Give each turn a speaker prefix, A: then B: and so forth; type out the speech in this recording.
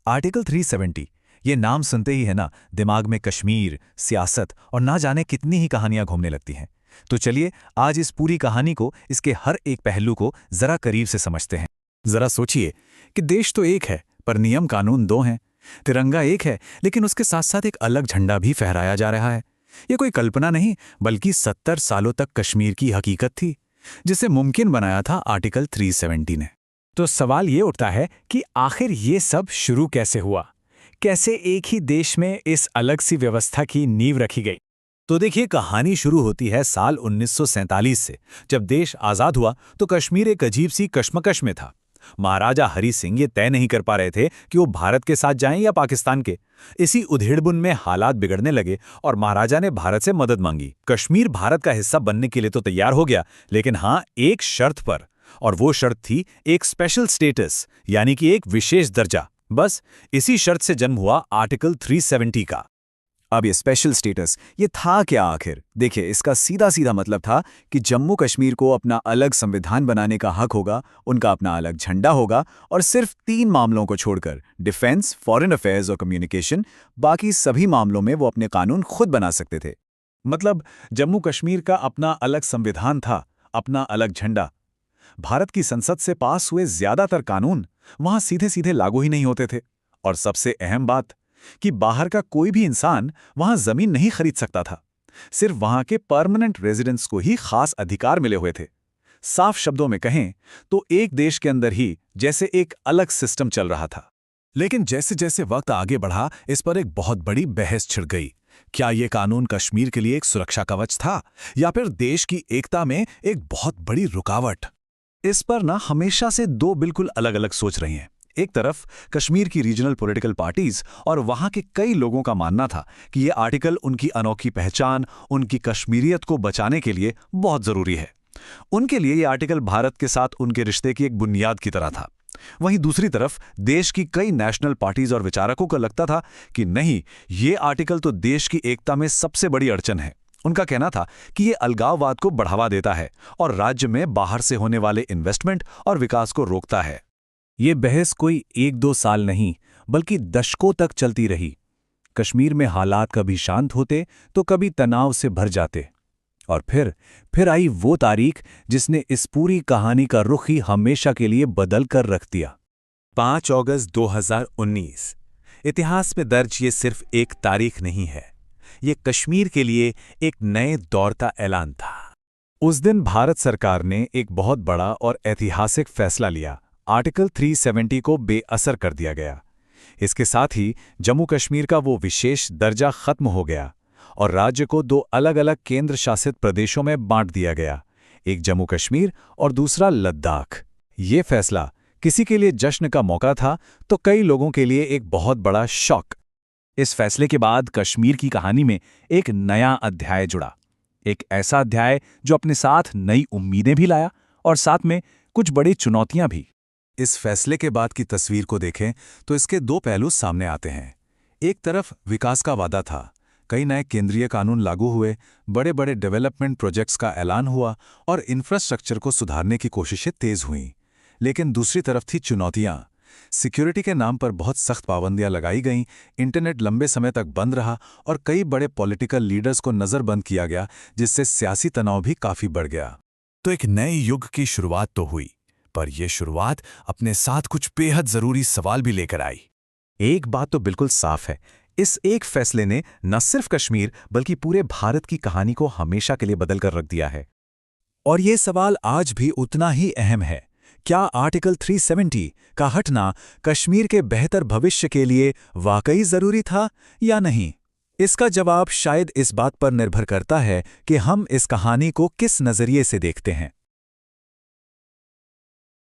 A: Article 370, ये नाम सुनते ही है ना, दिमाग में कश्मीर, सियासत और ना जाने कितनी ही कहानियां घूमने लगती हैं। तो चलिए आज इस पूरी कहानी को, इसके हर एक पहलू को जरा करीब से समझते हैं। जरा सोचिए कि देश तो एक है पर नियम कानून दो हैं। तिरंगा एक है लेकिन उसके साथ साथ एक अलग झंडा भी फहराया जा रहा है। ये कोई कल्पना नहीं बल्कि 70 सालों तक कश्मीर की हकीकत थी, जिसे मुमकिन बनाया था आर्टिकल 370 ने।
B: तो सवाल ये उठता है कि आखिर ये सब शुरू कैसे हुआ? कैसे एक ही देश में इस अलग सी व्यवस्था की नींव रखी गई?
A: तो देखिए, कहानी शुरू होती है साल 1947 से। जब देश आज़ाद हुआ तो कश्मीर एक अजीब सी कश्मकश में था। महाराजा हरि सिंह ये तय नहीं कर पा रहे थे कि वो भारत के साथ जाएं या पाकिस्तान के। इसी उधेड़बुन में हालात बिगड़ने लगे और महाराजा ने भारत से मदद मांगी। कश्मीर भारत का हिस्सा बनने के लिए तो तैयार हो गया, लेकिन हाँ, एक शर्त पर। और वो शर्त थी एक स्पेशल स्टेटस, यानी कि एक विशेष दर्जा। बस इसी शर्त से जन्म हुआ आर्टिकल 370 का। अब ये स्पेशल स्टेटस, ये था क्या आखिर? देखिए, इसका सीधा सीधा मतलब था कि जम्मू कश्मीर को अपना अलग संविधान बनाने का हक होगा, उनका अपना अलग झंडा होगा और सिर्फ 3 मामलों को छोड़कर, डिफेंस, फॉरेन अफेयर्स और कम्युनिकेशन, बाकी सभी मामलों में वो अपने कानून खुद बना सकते थे। मतलब जम्मू कश्मीर का अपना अलग संविधान था, अपना अलग झंडा। भारत की संसद से पास हुए ज्यादातर कानून वहां सीधे सीधे लागू ही नहीं होते थे। और सबसे अहम बात कि बाहर का कोई भी इंसान वहां जमीन नहीं खरीद सकता था। सिर्फ वहां के परमानेंट रेजिडेंट्स को ही खास अधिकार मिले हुए थे। साफ शब्दों में कहें तो एक देश के अंदर ही जैसे एक अलग सिस्टम चल रहा था। लेकिन जैसे जैसे वक्त आगे बढ़ा, इस पर एक बहुत बड़ी बहस छिड़ गई। क्या ये कानून कश्मीर के लिए एक सुरक्षा कवच था या फिर देश की एकता में एक बहुत बड़ी रुकावट? इस पर ना हमेशा से 2 बिल्कुल अलग अलग सोच रही हैं। एक तरफ कश्मीर की रीजनल पॉलिटिकल पार्टीज और वहां के कई लोगों का मानना था कि यह आर्टिकल उनकी अनोखी पहचान, उनकी कश्मीरियत को बचाने के लिए बहुत जरूरी है। उनके लिए यह आर्टिकल भारत के साथ उनके रिश्ते की एक बुनियाद की तरह था। वहीं दूसरी तरफ देश की कई नेशनल पार्टीज और विचारकों को लगता था कि नहीं, ये आर्टिकल तो देश की एकता में सबसे बड़ी अड़चन है। उनका कहना था कि ये अलगाववाद को बढ़ावा देता है और राज्य में बाहर से होने वाले इन्वेस्टमेंट और विकास को रोकता है। ये बहस कोई 1-2 साल नहीं बल्कि दशकों तक चलती रही। कश्मीर में हालात कभी शांत होते तो कभी तनाव से भर जाते। और फिर आई वो तारीख जिसने इस पूरी कहानी का रुख ही हमेशा के लिए बदल कर रख दिया। 5 अगस्त 2019। इतिहास में दर्ज ये सिर्फ एक तारीख नहीं है, ये कश्मीर के लिए एक नए दौर का ऐलान था। उस दिन भारत सरकार ने एक बहुत बड़ा और ऐतिहासिक फैसला लिया। आर्टिकल 370 को बेअसर कर दिया गया। इसके साथ ही जम्मू कश्मीर का वो विशेष दर्जा खत्म हो गया और राज्य को 2 अलग अलग केंद्र शासित प्रदेशों में बांट दिया गया, एक जम्मू कश्मीर और दूसरा लद्दाख। ये फैसला किसी के लिए जश्न का मौका था तो कई लोगों के लिए एक बहुत बड़ा शॉक। इस फैसले के बाद कश्मीर की कहानी में एक नया अध्याय जुड़ा, एक ऐसा अध्याय जो अपने साथ नई उम्मीदें भी लाया और साथ में कुछ बड़ी चुनौतियां भी। इस फैसले के बाद की तस्वीर को देखें तो इसके 2 पहलू सामने आते हैं। एक तरफ विकास का वादा था, कई नए केंद्रीय कानून लागू हुए, बड़े बड़े डेवलपमेंट प्रोजेक्ट्स का ऐलान हुआ और इंफ्रास्ट्रक्चर को सुधारने की कोशिशें तेज हुईं। लेकिन दूसरी तरफ थी चुनौतियां। सिक्योरिटी के नाम पर बहुत सख्त पाबंदियां लगाई गईं, इंटरनेट लंबे समय तक बंद रहा और कई बड़े पॉलिटिकल लीडर्स को नज़रबंद किया गया, जिससे सियासी तनाव भी काफ़ी बढ़ गया। तो एक नए युग की शुरुआत तो हुई, पर यह शुरुआत अपने साथ कुछ बेहद जरूरी सवाल भी लेकर आई। एक बात तो बिल्कुल साफ है, इस एक फैसले ने न सिर्फ कश्मीर बल्कि पूरे भारत की कहानी को हमेशा के लिए बदल कर रख दिया है। और ये सवाल आज भी उतना ही अहम है, क्या आर्टिकल 370 का हटना कश्मीर के बेहतर भविष्य के लिए वाकई जरूरी था या नहीं? इसका जवाब शायद इस बात पर निर्भर करता है कि हम इस कहानी को किस नजरिए से देखते हैं।